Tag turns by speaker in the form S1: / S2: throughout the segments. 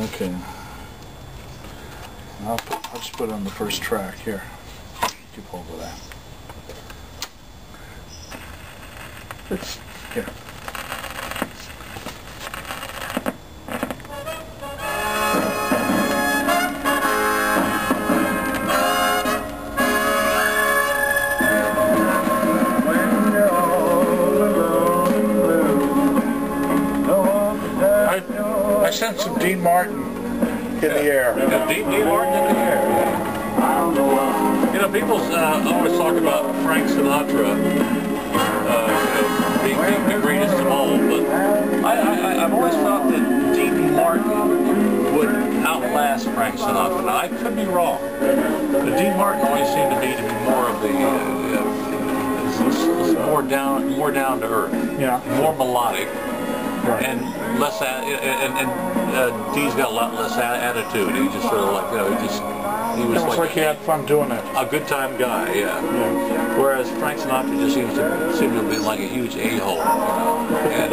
S1: Okay. I'll just put it on the first track here. Keep hold of that. It's here. I sent some Dean Martin in the air.
S2: Yeah, Dean Martin in the air. Yeah. You know, people always talk about Frank Sinatra being the greatest of all, but I've always thought that Dean Martin would outlast Frank Sinatra. Now, I could be wrong, but Dean Martin always seemed to me to be more of the more down to earth, more melodic. Right. And less, Dee's got a lot less attitude. He just sort of like, he was
S1: like he had fun doing it.
S2: A good time guy, yeah. Whereas Frank Sinatra just seems to be like a huge a-hole, And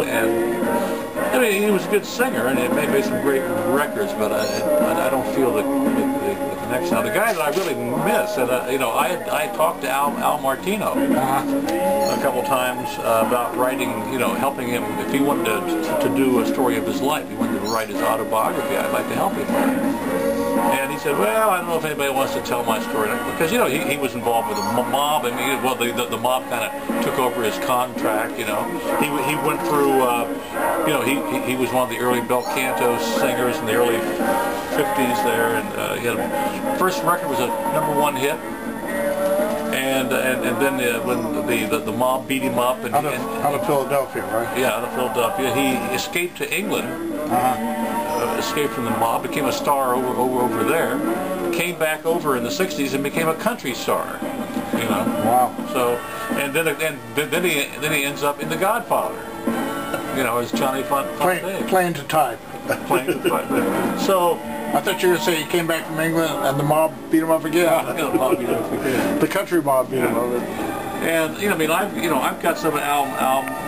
S2: I mean, he was a good singer, and he made some great records, but I don't feel the connection. Now, the guy that I really miss, and I talked to Al Martino a couple times about writing, helping him if he wanted to do a story of his life. He wanted to write his autobiography. I'd like to help him. And he said, well, I don't know if anybody wants to tell my story. Because, he was involved with the mob. I mean, the mob kind of took over his contract, He went through, he was one of the early bel canto singers in the early 50s there. And he had first record was a #1 hit. And then when the mob beat him up. And,
S1: out of Philadelphia, right?
S2: Yeah, out of Philadelphia. He escaped to England. Escaped from the mob, became a star over there, came back over in the 60s and became a country star,
S1: Wow.
S2: So, and then he ends up in The Godfather, as Johnny Fontaine.
S1: Playing to type.
S2: Playing to type. So,
S1: I thought you were going to say he came back from England and the mob beat him up again.
S2: Yeah, the mob beat him up again.
S1: The country mob beat him up.
S2: And I've got some of Al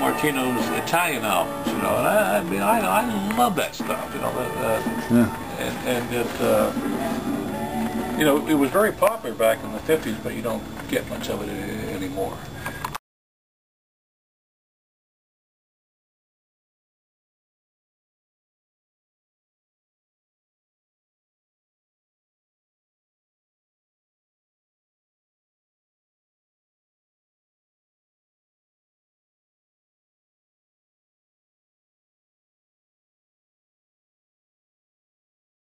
S2: Martino's Italian albums, and I love that stuff, and it was very popular back in the 50s, but you don't get much of it anymore.